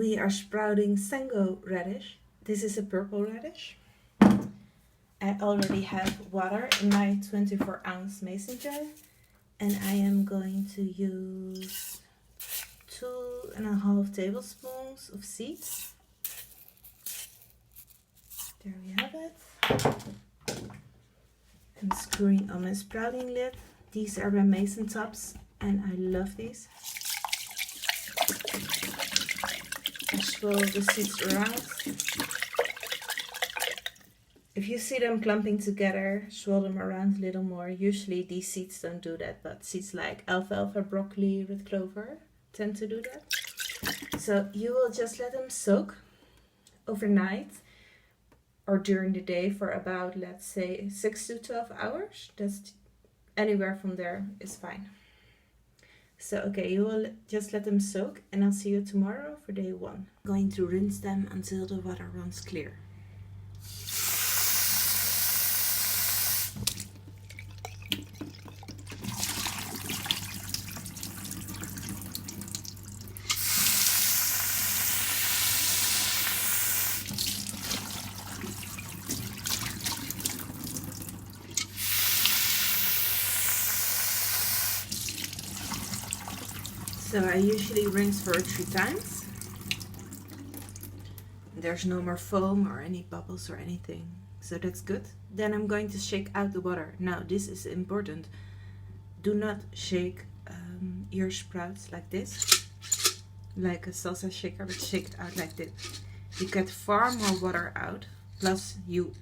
We are sprouting Sango radish. This is a purple radish. I already have water in my 24-ounce mason jar, and I am going to use 2.5 tablespoons of seeds. There we have it. I'm screwing on my sprouting lid. These are my Masontops, and I love these. I swirl the seeds around. If you see them clumping together, swirl them around a little more. Usually these seeds don't do that, but seeds like alfalfa, broccoli, red clover tend to do that. So you will just let them soak overnight or during the day for about, let's say, 6 to 12 hours. That's anywhere from there is fine. So okay, you will just let them soak, and I'll see you tomorrow for day 1. I'm going to rinse them until the water runs clear. So I usually rinse for 3 times. There's no more foam or any bubbles or anything, so that's good. Then I'm going to shake out the water. Now this is important. Do not shake your sprouts like this, like a salsa shaker, but shake it out like this. You get far more water out, plus you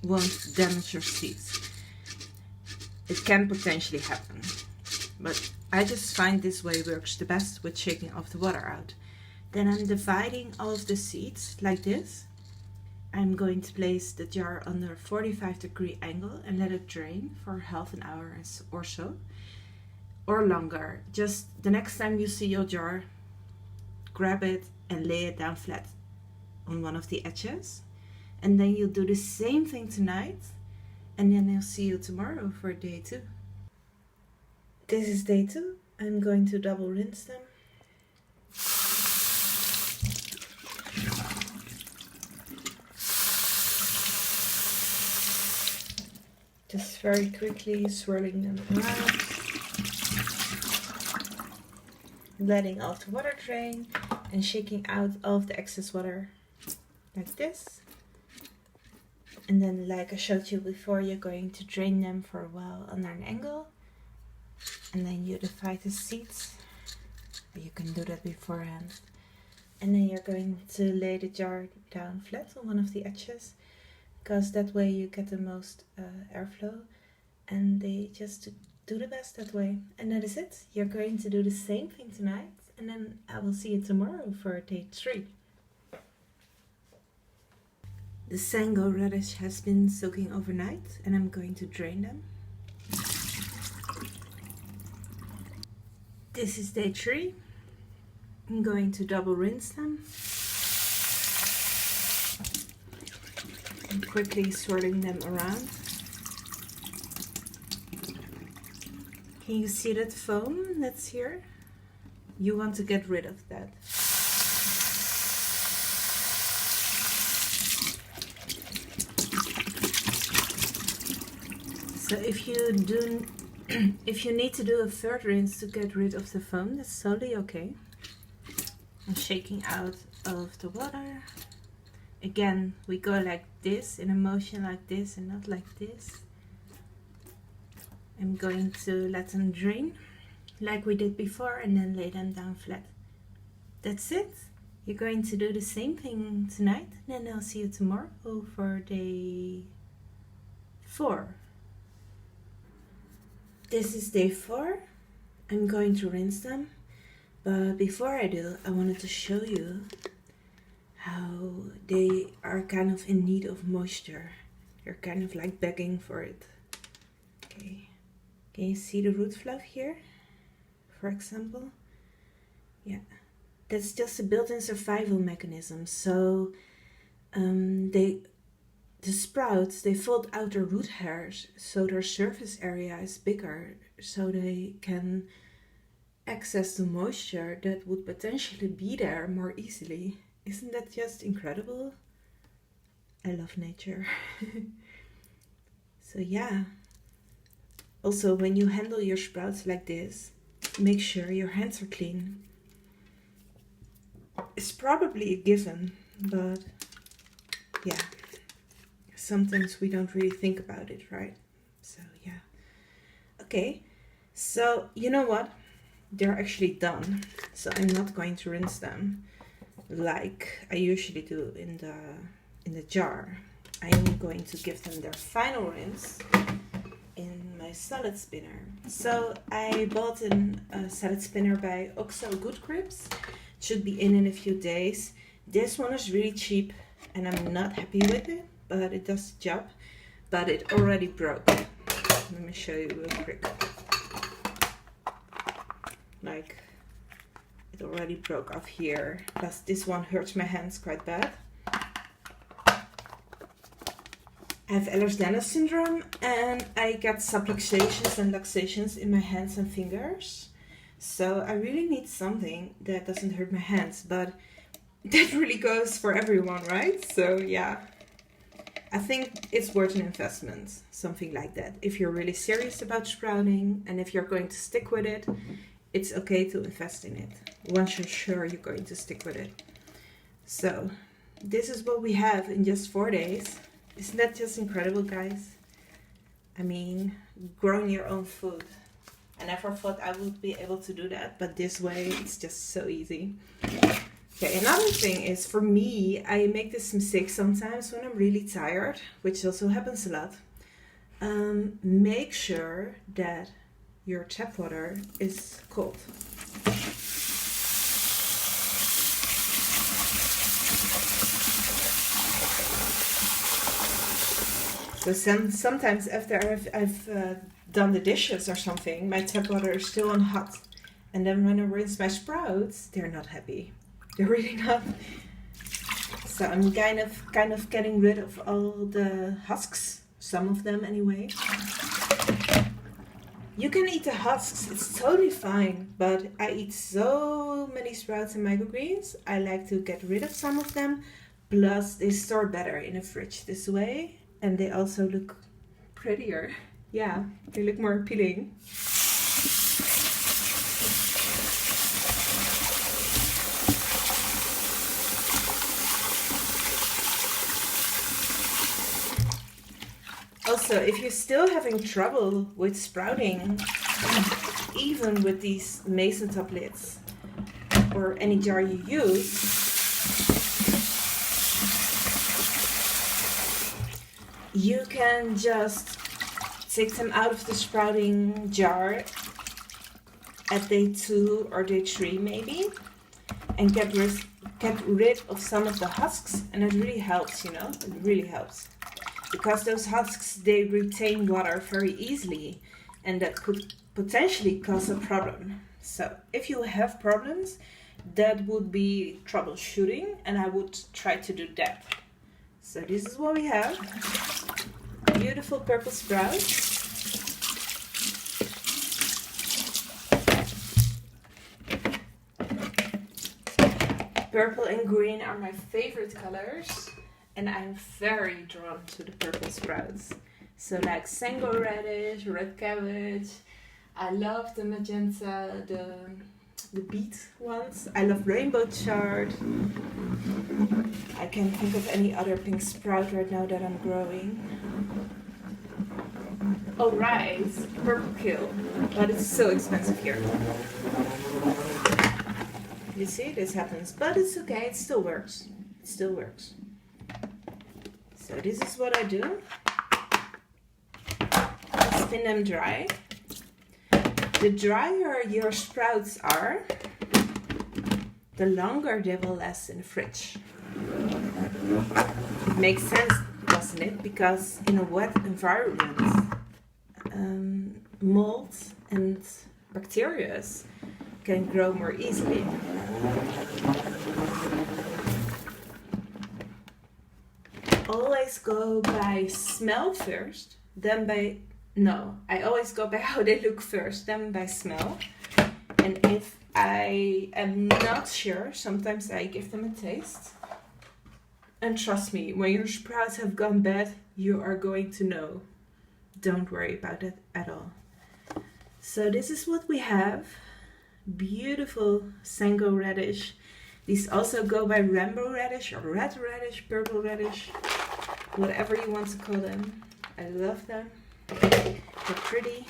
won't damage your seeds. It can potentially happen, but I just find this way works the best with shaking off the water out. Then I'm dividing all of the seeds like this. I'm going to place the jar under a 45-degree angle and let it drain for half an hour or so, or longer. Just the next time you see your jar, grab it and lay it down flat on one of the edges. And then you'll do the same thing tonight, and then I'll see you tomorrow for day 2. This is day 2. I'm going to double rinse them. Just very quickly swirling them around. Letting all the water drain and shaking out all of the excess water like this. And then, like I showed you before, you're going to drain them for a while under an angle. And then you divide the seeds. You can do that beforehand. And then you're going to lay the jar down flat on one of the edges, because that way you get the most airflow, and they just do the best that way. And that is it. You're going to do the same thing tonight, and then I will see you tomorrow for day 3. The Sango radish has been soaking overnight, and I'm going to drain them. This is day 3. I'm going to double rinse them. And quickly swirling them around. Can you see that foam that's here? You want to get rid of that. So if you need to do a 3rd rinse to get rid of the foam, that's totally okay. I'm shaking out of the water. Again, we go like this, in a motion like this and not like this. I'm going to let them drain like we did before, and then lay them down flat. That's it. You're going to do the same thing tonight, and then I'll see you tomorrow for day 4. This is day 4. I'm going to rinse them, but before I do, I wanted to show you how they are kind of in need of moisture. They're kind of like begging for it. Okay, can you see the root fluff here, for example? Yeah, that's just a built-in survival mechanism. So the sprouts, they fold out their root hairs, so their surface area is bigger, so they can access to moisture that would potentially be there more easily. Isn't that just incredible? I love nature. So yeah. Also, when you handle your sprouts like this, make sure your hands are clean. It's probably a given, but yeah, sometimes we don't really think about it, right? So yeah. Okay, so you know what? They're actually done. So I'm not going to rinse them like I usually do in the jar. I'm going to give them their final rinse in my salad spinner. So I bought a salad spinner by Oxo Good Grips. It should be in a few days. This one is really cheap and I'm not happy with it, but it does the job. But it already broke. Let me show you real quick. Like, it already broke off here. Plus this one hurts my hands quite bad. I have Ehlers-Danlos syndrome and I get subluxations and luxations in my hands and fingers. So I really need something that doesn't hurt my hands, but that really goes for everyone, right? So yeah, I think it's worth an investment, something like that. If you're really serious about sprouting and if you're going to stick with it, it's okay to invest in it once you're sure you're going to stick with it. So this is what we have in just 4 days. Isn't that just incredible, guys? I mean, growing your own food. I never thought I would be able to do that, but this way it's just so easy. Okay, another thing is for me, I make this mistake sometimes when I'm really tired, which also happens a lot. Make sure that your tap water is cold. So sometimes after I've done the dishes or something, my tap water is still on hot. And then when I rinse my sprouts, they're not happy. They're really not. So I'm kind of getting rid of all the husks, some of them anyway. You can eat the husks, it's totally fine, but I eat so many sprouts and microgreens, I like to get rid of some of them. Plus they store better in the fridge this way. And they also look prettier. Yeah, they look more appealing. Also, if you're still having trouble with sprouting, even with these Masontops lids or any jar you use, you can just take them out of the sprouting jar at day 2 or day 3 maybe, and get rid of some of the husks, and it really helps, you know, it really helps. Because those husks, they retain water very easily, and that could potentially cause a problem. So if you have problems, that would be troubleshooting, and I would try to do that. So this is what we have. Beautiful purple sprouts. Purple and green are my favorite colors, and I'm very drawn to the purple sprouts. So like Sango radish, red cabbage. I love the magenta, the beet ones. I love rainbow chard. I can't think of any other pink sprout right now that I'm growing. Oh right, purple kale, but it's so expensive here. You see, this happens, but it's okay, it still works. It still works. So this is what I do. I spin them dry. The drier your sprouts are, the longer they will last in the fridge. It makes sense, doesn't it? Because in a wet environment, mold and bacteria can grow more easily. Always go by smell first, then by... No, I always go by how they look first, then by smell. And if I am not sure, sometimes I give them a taste. And trust me, when your sprouts have gone bad, you are going to know. Don't worry about it at all. So this is what we have. Beautiful Sango radish. These also go by rainbow radish or red radish, purple radish, whatever you want to call them. I love them. They're pretty.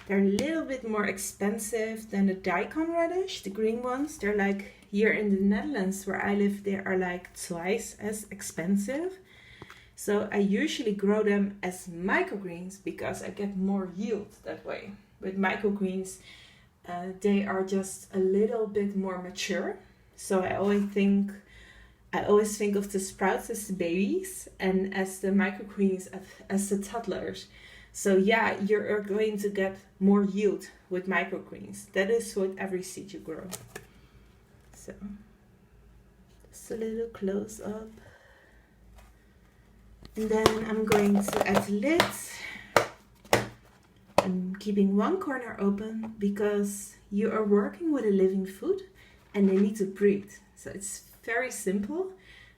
They're a little bit more expensive than the daikon radish, the green ones. They're like, here in the Netherlands where I live, they are like twice as expensive. So I usually grow them as microgreens because I get more yield that way. With microgreens, they are just a little bit more mature. So I always think of the sprouts as the babies and as the microgreens as the toddlers. So yeah, you're going to get more yield with microgreens. That is with every seed you grow. So, just a little close up. And then I'm going to add the lid. I'm keeping one corner open because you are working with a living food and they need to breathe. So it's very simple,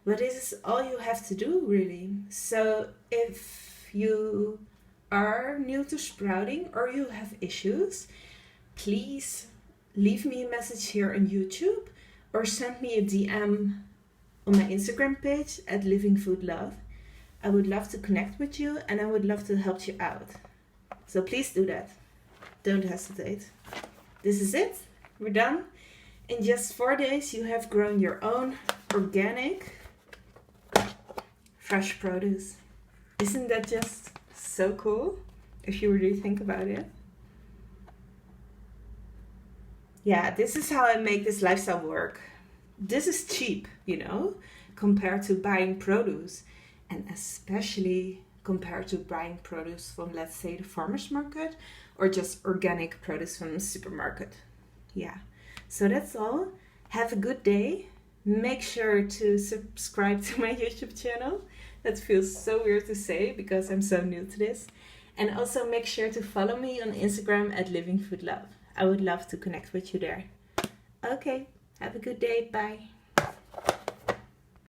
but this is all you have to do really. So if you are new to sprouting or you have issues, please leave me a message here on YouTube or send me a DM on my Instagram page at Living Food Love. I would love to connect with you and I would love to help you out. So please do that. Don't hesitate. This is it. We're done. In just 4 days you have grown your own organic fresh produce. Isn't that just so cool if you really think about it? Yeah, this is how I make this lifestyle work. This is cheap, you know, compared to buying produce, and especially compared to buying produce from, let's say, the farmer's market or just organic produce from the supermarket. Yeah, so that's all. Have a good day. Make sure to subscribe to my YouTube channel. That feels so weird to say because I'm so new to this. And also make sure to follow me on Instagram at Living Food Love. I would love to connect with you there. Okay, have a good day. Bye.